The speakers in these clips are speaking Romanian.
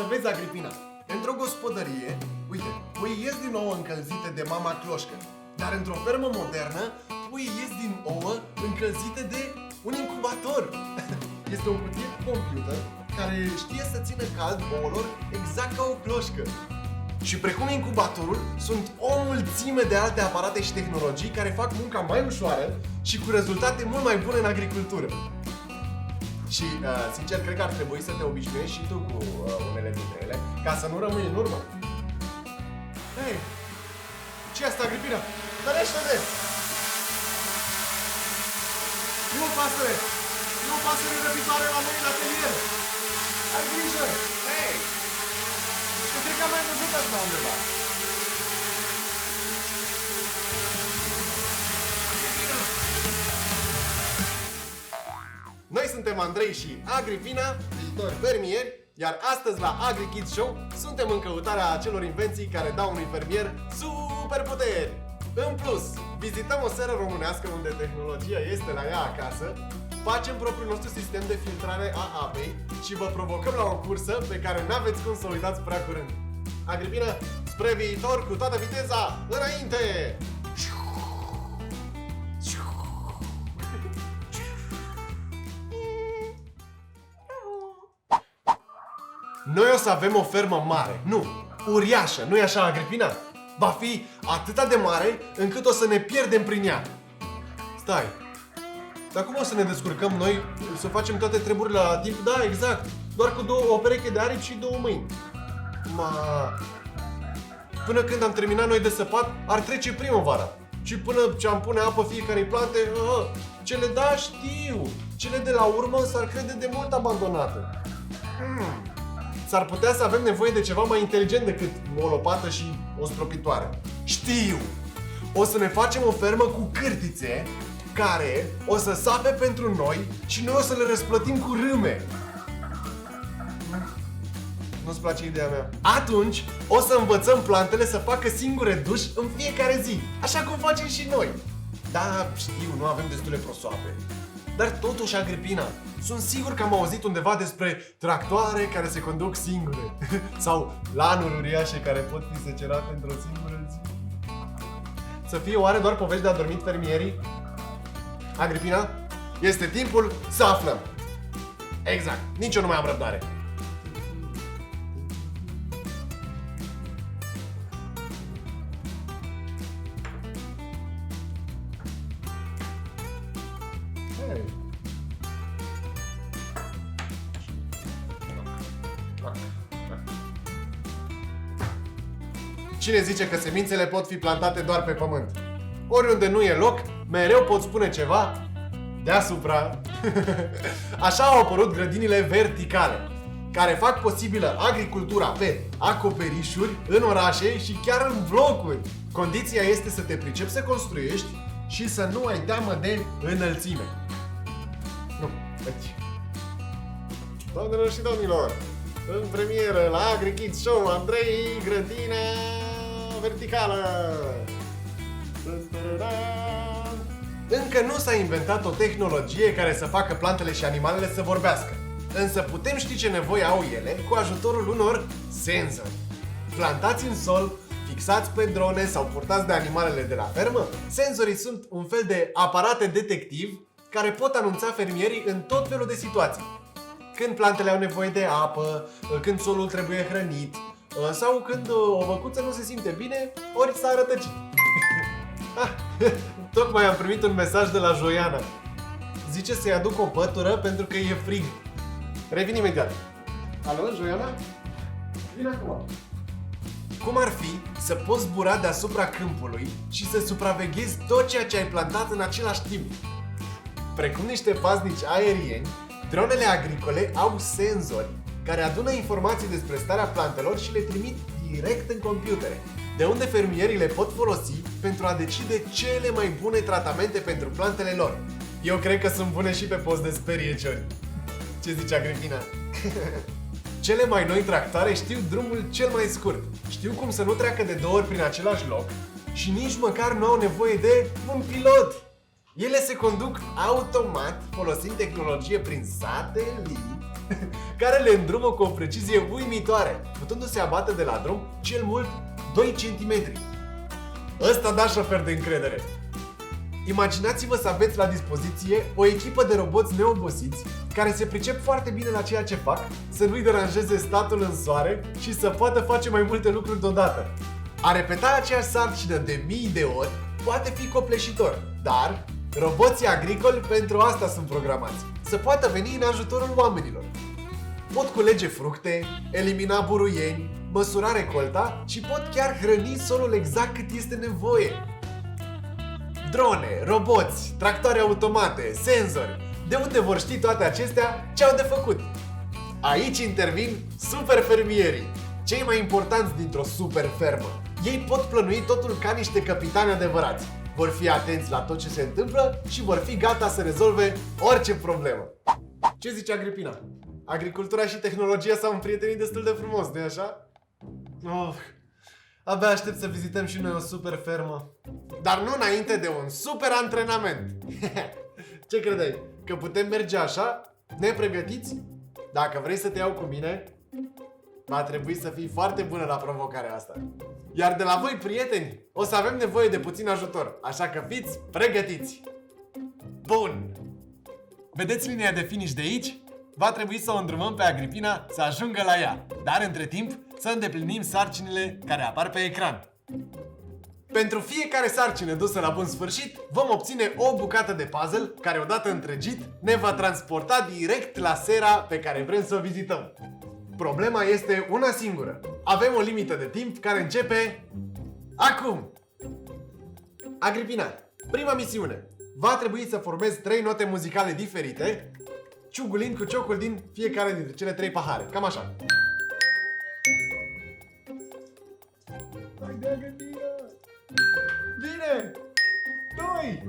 Să vezi, Agripina, într-o gospodărie, uite, puii ies din ouă încălzite de mama cloșcă, dar într-o fermă modernă, puii ies din ouă încălzite de un incubator. Este o cutie cu computer care știe să țină cald ouălor exact ca o cloșcă. Și precum incubatorul, sunt o mulțime de alte aparate și tehnologii care fac munca mai ușoară și cu rezultate mult mai bune în agricultură. Și, sincer, cred că ar trebui să te obișnuiești și tu cu unele dintre ele, ca să nu rămâi în urmă. Hei, ce-i asta, Agripina? Dă-le-și-le! Nu o pasăre! Nu o pasăre răbitoare la noi în atelier! Ai grijă! Hei! Eu cred că am mai văzut asta undeva. Noi suntem Andrei și Agripina, viitori fermieri, iar astăzi la AgriKids Show suntem în căutarea acelor invenții care dau unui fermier superputeri. În plus, vizităm o seră românească unde tehnologia este la ea acasă, facem propriul nostru sistem de filtrare a apei și vă provocăm la o cursă pe care n-aveți cum să o uitați prea curând. Agripina, spre viitor cu toată viteza, înainte! Noi o să avem o fermă mare, nu, uriașă, nu-i așa, Agripina? Va fi atâta de mare încât o să ne pierdem prin ea. Stai, dar cum o să ne descurcăm noi să facem toate treburile la timp? Da, exact, doar cu o pereche de aripi și 2 mâini. Până când am terminat noi de săpat, ar trece primăvara. Și până ce am pune apă fiecarei plante, cele da știu, cele de la urmă s-ar crede de mult abandonate. S-ar putea să avem nevoie de ceva mai inteligent decât o lopată și o stropitoare. Știu! O să ne facem o fermă cu cârtițe care o să sape pentru noi și noi o să le răsplătim cu râme. Nu-ți place ideea mea? Atunci o să învățăm plantele să facă singure duș în fiecare zi, așa cum facem și noi. Da, știu, nu avem destule prosoape. Dar totuși, Agripina, sunt sigur că am auzit undeva despre tractoare care se conduc singure sau lanuri uriașe care pot fi secerate într-o singură zi. Să fie oare doar povești de adormit fermierii? Agripina, este timpul să aflăm. Exact, nici eu nu mai am răbdare. Cine zice că semințele pot fi plantate doar pe pământ? Oriunde nu e loc, mereu pot spune ceva deasupra. Așa au apărut grădinile verticale, care fac posibilă agricultura pe acoperișuri, în orașe și chiar în blocuri. Condiția este să te pricepi să construiești și să nu ai teamă de înălțime. Nu, aici. Doamnelor și domnilor, în premieră la AgriKids Show, Andrei, grădina verticală. Încă nu s-a inventat o tehnologie care să facă plantele și animalele să vorbească. Însă putem ști ce nevoie au ele cu ajutorul unor senzori. Plantați în sol, fixați pe drone sau purtați de animalele de la fermă, senzorii sunt un fel de aparate detectiv care pot anunța fermierii în tot felul de situații. Când plantele au nevoie de apă, când solul trebuie hrănit, sau când o văcuță nu se simte bine, ori s-a rătăcit. Tocmai am primit un mesaj de la Joiana. Zice să-i aduc o pătură pentru că e frig. Revin imediat. Alo, Joiana? Vine acum. Cum ar fi să poți zbura deasupra câmpului și să supraveghezi tot ceea ce ai plantat în același timp? Precum niște paznici aerieni, dronele agricole au senzori care adună informații despre starea plantelor și le trimit direct în computere, de unde fermierii le pot folosi pentru a decide cele mai bune tratamente pentru plantele lor. Eu cred că sunt bune și pe post de sperieciori. Ce zice, Agripina? Cele mai noi tractoare știu drumul cel mai scurt, știu cum să nu treacă de 2 ori prin același loc și nici măcar nu au nevoie de un pilot. Ele se conduc automat folosind tehnologie prin satelit care le îndrumă cu o precizie uimitoare, putându-se abate de la drum cel mult 2 cm. Ăsta da șofer de încredere! Imaginați-vă să aveți la dispoziție o echipă de roboți neobosiți care se pricep foarte bine la ceea ce fac, să nu-i deranjeze statul în soare și să poată face mai multe lucruri deodată. A repeta aceeași sarcină de mii de ori poate fi copleșitor, dar roboții agricoli pentru asta sunt programați, să poată veni în ajutorul oamenilor. Pot culege fructe, elimina buruieni, măsura recolta și pot chiar hrăni solul exact cât este nevoie. Drone, roboți, tractoare automate, senzori. De unde vor ști toate acestea ce au de făcut? Aici intervin superfermierii, cei mai importanți dintr-o superfermă. Ei pot plănui totul ca niște capitani adevărați. Vor fi atenți la tot ce se întâmplă și vor fi gata să rezolve orice problemă. Ce zice Agripina? Agricultura și tehnologia s-au împrietenit destul de frumos, nu-i așa? Abia aștept să vizităm și noi o super fermă. Dar nu înainte de un super antrenament. Ce credeai? Că putem merge așa? Nepregătiți? Dacă vrei să te iau cu mine, va trebui să fii foarte bună la provocarea asta. Iar de la voi, prieteni, o să avem nevoie de puțin ajutor, așa că fiți pregătiți! Bun! Vedeți linia de finish de aici? Va trebui să o îndrumăm pe Agripina să ajungă la ea, dar între timp să îndeplinim sarcinile care apar pe ecran. Pentru fiecare sarcină dusă la bun sfârșit, vom obține o bucată de puzzle care, odată întregit, ne va transporta direct la sera pe care vrem să o vizităm. Problema este una singură. Avem o limită de timp care începe acum. Agripina, prima misiune. Va trebui să formezi 3 note muzicale diferite, ciugulind cu ciocul din fiecare dintre cele 3 pahare. Cam așa. Haide, Agripina! Bine! 2!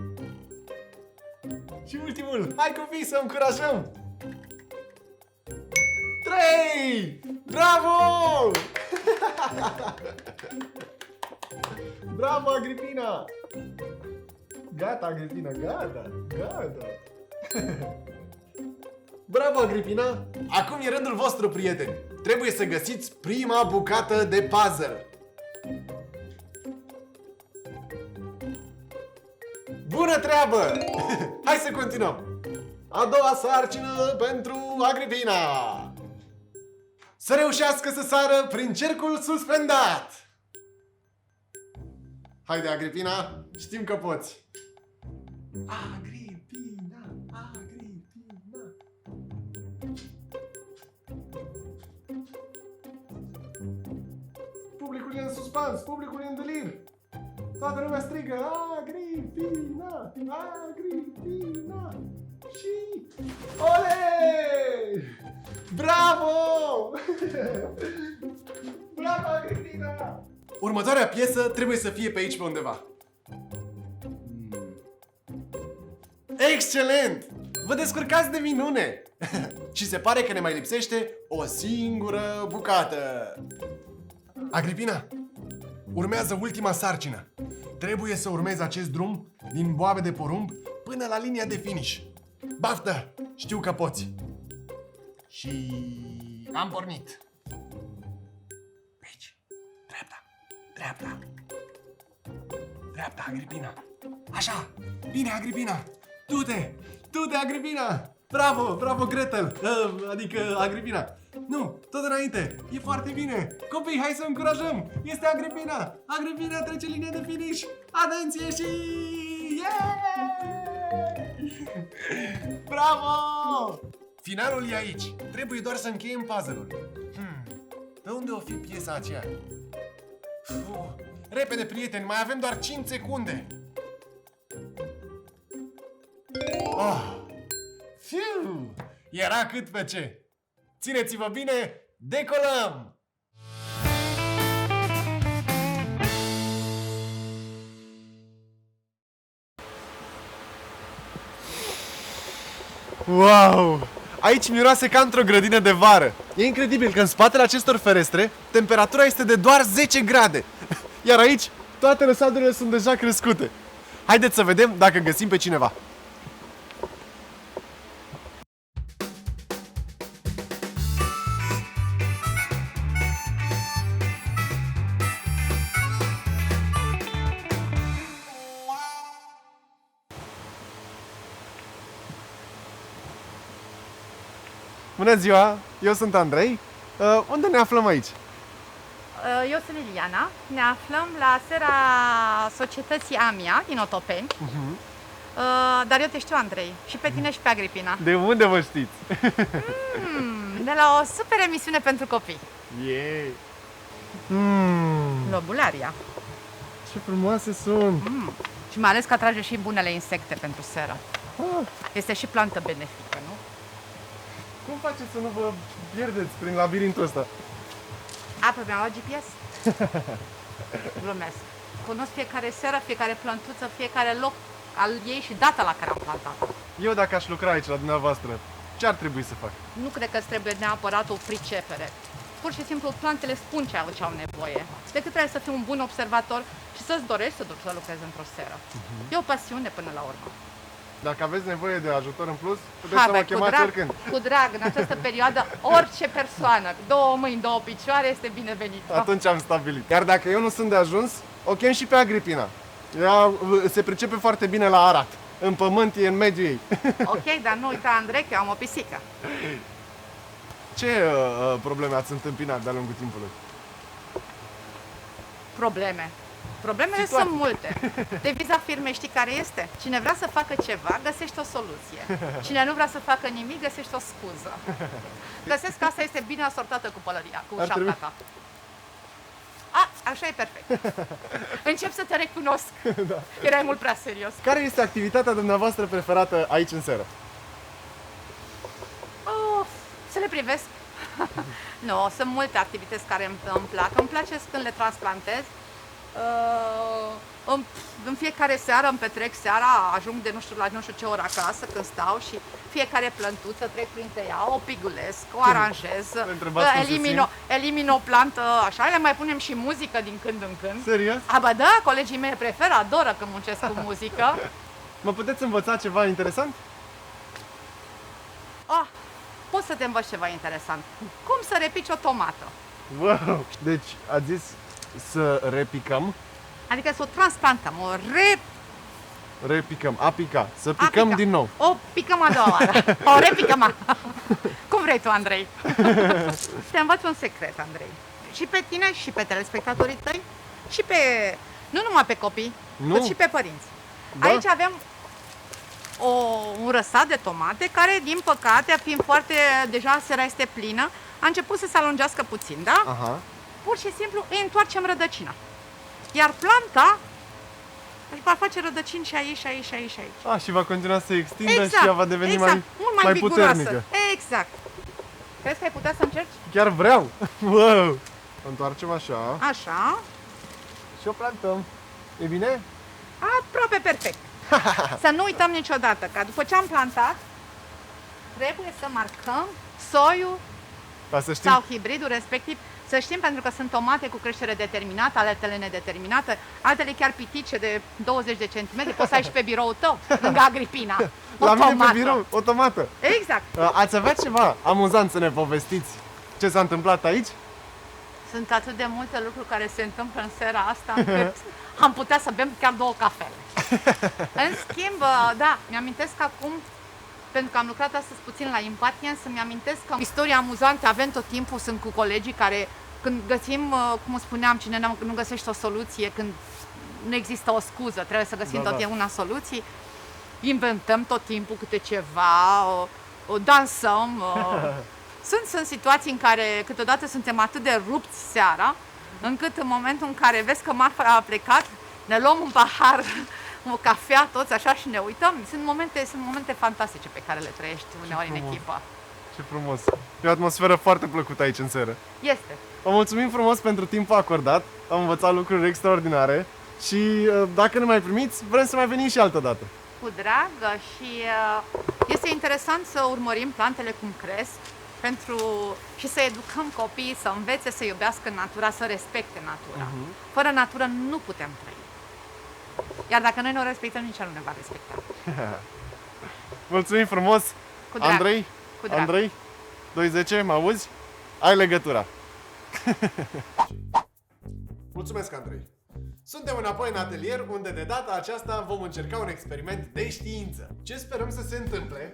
Și ultimul! Hai copii să încurajăm! 3! Bravo! Bravo, Agripina! Gata, Agripina, gata! Bravo, Agripina! Acum e rândul vostru, prieteni! Trebuie să găsiți prima bucată de puzzle! Bună treabă! Hai să continuăm! A doua sarcină pentru Agripina! Să reușească să sară prin cercul suspendat! Haide, Agripina, știm că poți! Agripina! Publicul e în suspans, publicul e în delir! Toată lumea strigă, Agripina! Și... Ole! Bravo! Bravo, Agripina! Următoarea piesă trebuie să fie pe aici pe undeva. Excelent! Vă descurcați de minune! Și se pare că ne mai lipsește o singură bucată. Agripina, urmează ultima sarcină. Trebuie să urmezi acest drum din boabe de porumb până la linia de finish. Baftă! Știu că poți! Și... am pornit! Aici! Dreapta, Agripina! Așa! Bine, Agripina! Du-te, Agripina! Bravo, Gretel! Adică Agripina! Nu, tot înainte! E foarte bine! Copii, hai să încurajăm! Este Agripina! Agripina trece linia de finish! Atenție și... Bravo! Finalul e aici. Trebuie doar să încheiem puzzle-ul. De unde o fi piesa aceea? Repede, prieteni, mai avem doar 5 secunde. Fiu! Era cât pe ce. Țineți-vă bine, decolăm! Wow! Aici miroase ca într-o grădină de vară. E incredibil că în spatele acestor ferestre temperatura este de doar 10 grade. Iar aici toate răsadurile sunt deja crescute. Haideți să vedem dacă găsim pe cineva. Bună ziua, eu sunt Andrei. Unde ne aflăm aici? Eu sunt Liliana. Ne aflăm la sera societății AMIA din Otopeni. Dar eu te știu, Andrei, și pe tine și pe Agripina. De unde vă știți? De la o super emisiune pentru copii. Yeah. Lobularia. Ce frumoase sunt! Și mai ales că atrage și bunele insecte pentru seră. Este și plantă benefică, nu? Cum faceți să nu vă pierdeți prin labirintul ăsta? Apă, mi-am luat GPS. Glumesc. Cunosc fiecare seră, fiecare plantuță, fiecare loc al ei și data la care am plantat. Eu dacă aș lucra aici la dumneavoastră, ce ar trebui să fac? Nu cred că îți trebuie neapărat o pricepere. Pur și simplu plantele spun ce au nevoie. Decât trebuie să fii un bun observator și să-ți dorești să duci să lucrezi într-o seră. E o pasiune până la urmă. Dacă aveți nevoie de ajutor în plus, puteți să mă chemați oricând. Cu drag, în această perioadă, orice persoană, 2 mâini, 2 picioare, este binevenită. Atunci am stabilit. Iar dacă eu nu sunt de ajuns, o chem și pe Agripina. Ea se pricepe foarte bine la arat. În pământ e în mediul ei. Ok, dar nu uita, Andrei, că eu am o pisică. Ce probleme ați întâmpinat de-a lungul timpului? Probleme. Problemele sunt multe. Deviza firmei știi care este? Cine vrea să facă ceva, găsește o soluție. Cine nu vrea să facă nimic, găsește o scuză. Găsesc că asta este bine asortată cu pălăria, cu șapca ta. Așa e perfect. Încep să te recunosc. Da. Erai mult prea serios. Care este activitatea dumneavoastră preferată aici în seră? Să le privesc. Nu, sunt multe activități care îmi plac. Îmi place când le transplantez. În fiecare seară îmi petrec seara, ajung de nu știu ce oră acasă când stau și fiecare plântuță trec printre ea, o pigulesc, o aranjez, elimin o plantă, așa, le mai punem și muzică din când în când. Serios? Ba da, colegii mei preferă, adoră când muncesc cu muzică. Mă puteți învăța ceva interesant? Pot să te învăț ceva interesant. Cum să repici o tomată? Wow! Deci, ați zis să repicăm? Adică să o transplantăm, Repicăm, a pica, să picăm din nou. O picăm a doua oară, o repicăm. Cum vrei tu, Andrei? Te învăț un secret, Andrei. Și pe tine, și pe telespectatorii tăi, și pe, nu numai pe copii, cât și pe părinți. Da? Aici avem un răsat de tomate care, din păcate, fiind foarte, deja sera este plină, a început să se alungească puțin, da? Aha. Pur și simplu îi întoarcem rădăcina. Iar planta își va face rădăcini și aici, și aici, și aici, și aici. Și va continua să se extindă și ea va deveni mai puternică. Exact. Crezi că ai putea să încerci? Chiar vreau! Wow! Întoarcem așa. Așa. Și o plantăm. E bine? Aproape perfect. Să nu uităm niciodată că după ce am plantat, trebuie să marcăm soiul sau hibridul respectiv. Să știm, pentru că sunt tomate cu creștere determinată, altele nedeterminate, altele chiar pitice de 20 de centimetri, poți să ai și pe biroul tău, lângă Agripina. La mine pe birou, o tomată. Exact. Ați avea ceva amuzant să ne povestiți ce s-a întâmplat aici? Sunt atât de multe lucruri care se întâmplă în seara asta, încât am putea să bem chiar 2 cafele. În schimb, da, mi-amintesc acum, pentru că am lucrat astăzi puțin la Impatiens, să-mi amintesc că istorii amuzante avem tot timpul, sunt cu colegii care, când găsim, cum spuneam, cine nu găsește o soluție, când nu există o scuză, trebuie să găsim totdeauna soluții, inventăm tot timpul câte ceva, dansăm. Sunt situații în care câteodată suntem atât de rupți seara, încât în momentul în care vezi că marfa a plecat, ne luăm un pahar, o cafea, toți așa și ne uităm. Sunt momente fantastice pe care le trăiești uneori în echipă. Ce frumos! E o atmosferă foarte plăcută aici în seară. Este. Vă mulțumim frumos pentru timpul acordat. Am învățat lucruri extraordinare și dacă ne mai primiți, vrem să mai venim și altă dată. Cu drag și este interesant să urmărim plantele cum cresc și să educăm copiii să învețe să iubească natura, să respecte natura. Fără natură nu putem trăi. Iar dacă noi nu o respectăm, nici el nu ne va respecta. Mulțumim frumos! Cu drag. Andrei? Cu drag. Andrei? 210, mă auzi? Ai legătura. Mulțumesc, Andrei! Suntem înapoi în atelier, unde de data aceasta vom încerca un experiment de știință. Ce sperăm să se întâmple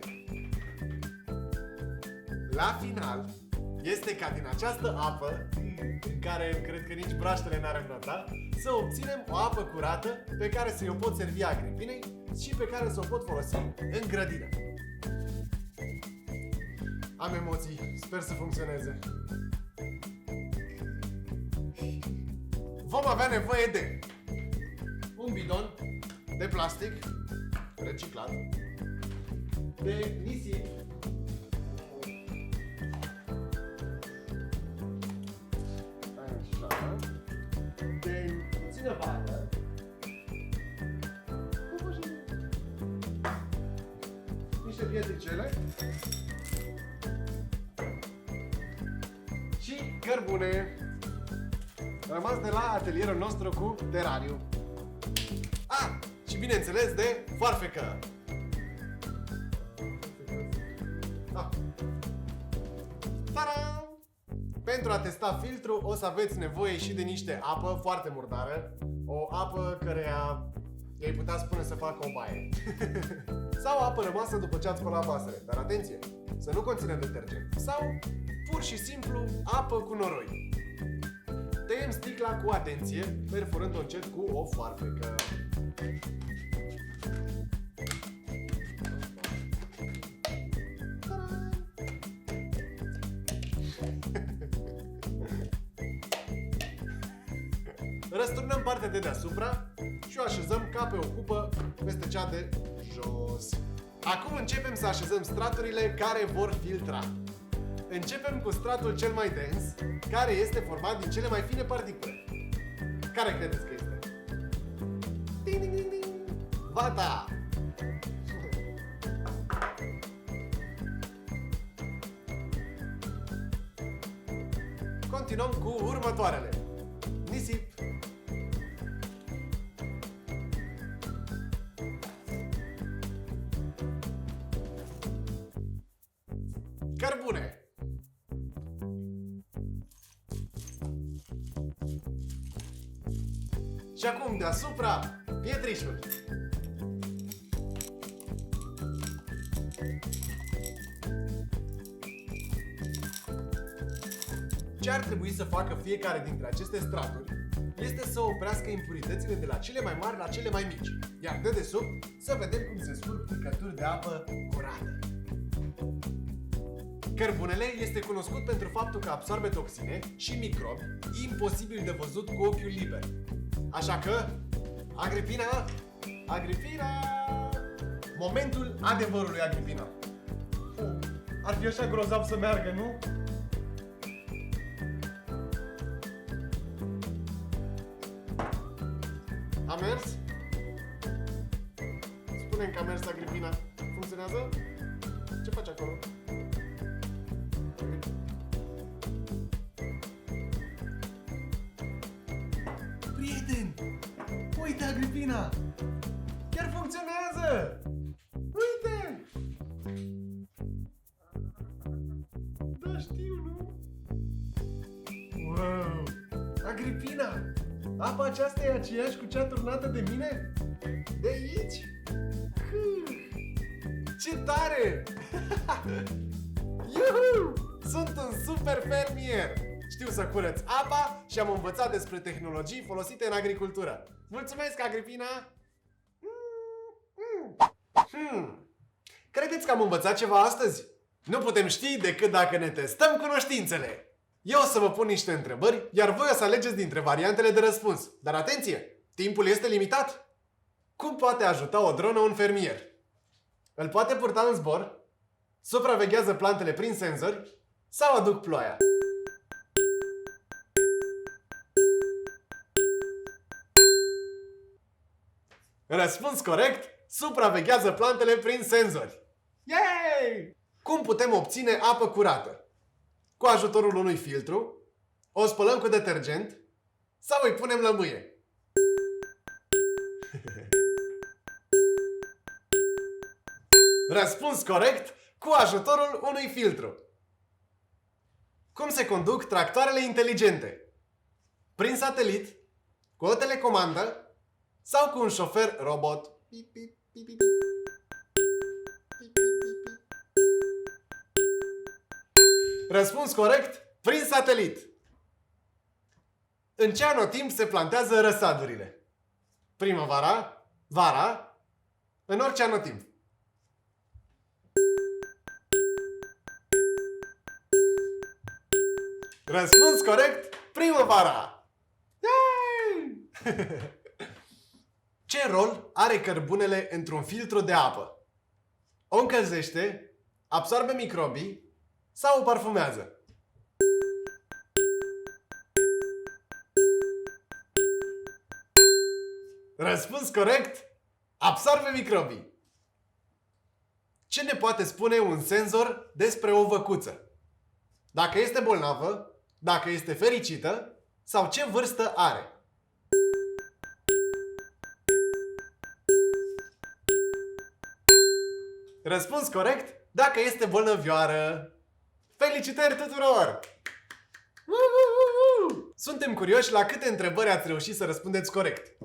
la final este ca din această apă, în care cred că nici braștele n-ar înnota, să obținem o apă curată pe care să o pot servi Agripinei și pe care să o pot folosi în grădină. Am emoții, sper să funcționeze. Vom avea nevoie de un bidon de plastic reciclat, de nisip, așa, de puțină vată, niște pietricele și cărbune. Rămas de la atelierul nostru cu terariu. Și bineînțeles de foarfecă. Ta-da! Pentru a testa filtrul o să aveți nevoie și de niște apă foarte murdară. O apă căreia i-ai putea spune să facă o baie. Sau apă rămasă după ce ați spălat vasele. Dar atenție, să nu conțină detergent. Sau pur și simplu apă cu noroi. Tăiem sticla cu atenție, perforând-o încet cu o foarfecă. Răsturnăm partea de deasupra și o așezăm ca pe o cupă peste cea de jos. Acum începem să așezăm straturile care vor filtra. Începem cu stratul cel mai dens, care este format din cele mai fine particule. Care credeți că este? Ding, ding, ding, ding. Vata! Continuăm cu următoarele. Nisip. Cărbune. Și acum deasupra, pietrișul. Ce ar trebui să facă fiecare dintre aceste straturi este să oprească impuritățile de la cele mai mari la cele mai mici, iar de desubt să vedem cum se scurg picături de apă curată. Cărbunele este cunoscut pentru faptul că absorbe toxine și microbi imposibil de văzut cu ochiul liber. Așa că, Agripina, momentul adevărului, Agripina. Ar fi așa grozav să meargă, nu? A mers? Spune-mi că a mers, Agripina. Funcționează? Ce faci acolo? Prieten! Uite, Agripina! Chiar funcționează! Uite! Da, știu, nu? Wow! Agripina! Apa aceasta e aceeași cu cea turnată de mine? De aici? Ce tare! Iuhu! Sunt un super fermier! Știu să curăț apa și am învățat despre tehnologii folosite în agricultură. Mulțumesc, Agripina! Credeți că am învățat ceva astăzi? Nu putem ști decât dacă ne testăm cunoștințele. Eu o să vă pun niște întrebări, iar voi o să alegeți dintre variantele de răspuns. Dar atenție! Timpul este limitat! Cum poate ajuta o dronă un fermier? Îl poate purta în zbor? Supraveghează plantele prin senzori? Sau aduc ploaia? Răspuns corect! Supraveghează plantele prin senzori. Yay! Cum putem obține apă curată? Cu ajutorul unui filtru, o spălăm cu detergent sau îi punem lămâie? Răspuns corect, cu ajutorul unui filtru. Cum se conduc tractoarele inteligente? Prin satelit, cu o telecomandă sau cu un șofer robot? Pip, pip, pip, pip. Răspuns corect, prin satelit. În ce anotimp se plantează răsadurile? Primăvara, vara, în orice anotimp. Răspuns corect, primăvara. Yay! Ce rol are cărbunele într-un filtru de apă? O încălzește, absorbe microbii sau o parfumează? Răspuns corect, absorbe microbii. Ce ne poate spune un senzor despre o văcuță? Dacă este bolnavă, dacă este fericită sau ce vârstă are? Răspuns corect, dacă este bolnăvioară. Felicitări tuturor! Suntem curioși la câte întrebări ați reușit să răspundeți corect.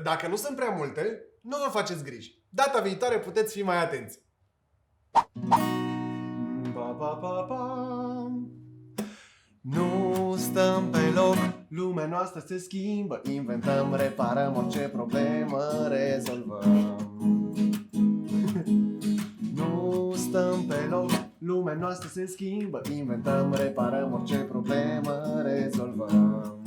Dacă nu sunt prea multe, nu vă faceți griji. Data viitoare puteți fi mai atenți. Ba, ba, ba, ba. Nu stăm pe loc, lumea noastră se schimbă, inventăm, reparăm, orice problemă rezolvăm. Nu stăm pe loc, lumea noastră se schimbă, inventăm, reparăm, orice problemă rezolvăm.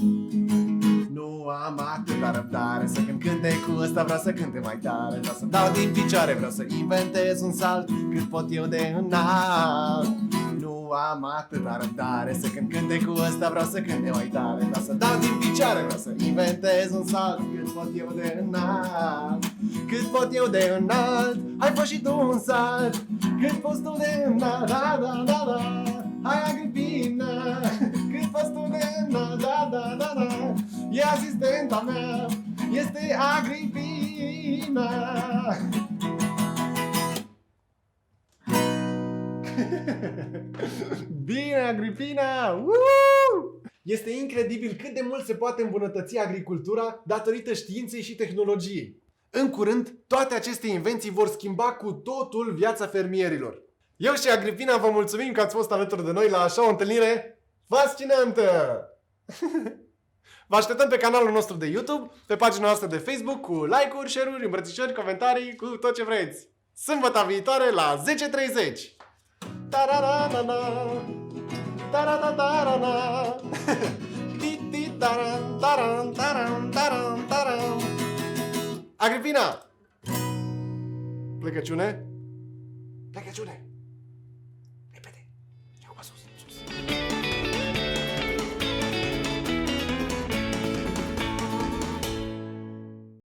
Nu am atâta răbdare să cânt cântecul ăsta, vreau să cânte mai tare, vreau să dau din picioare, vreau să inventez un salt cât pot eu de înalt. Nu am atâta răbdare să cânt cântecul ăsta, vreau să cânte mai tare, vreau să dau din picioare, vreau să inventez un salt cât pot eu de înalt. Cât pot eu de înalt, hai fă și tu un salt, cât poți tu de înalt, da, da, da, da. Hai Agripina, cât poți tu de înalt, da, da, da, da. E asistenta mea, este Agripina. Bine, Agripina! Woo! Este incredibil cât de mult se poate îmbunătăți agricultura datorită științei și tehnologiei. În curând, toate aceste invenții vor schimba cu totul viața fermierilor. Eu și Agripina vă mulțumim că ați fost alături de noi la așa o întâlnire fascinantă! Vă așteptăm pe canalul nostru de YouTube, pe pagina noastră de Facebook, cu like-uri, share-uri, îmbrățișări, comentarii, cu tot ce vreți. Sâmbătă viitoare la 10:30! Tararana, tararana, titi taran, taran, taran, taran, taran. Agripina! Plecăciune? Plecăciune! Repede! Ia-o pe sus, sus.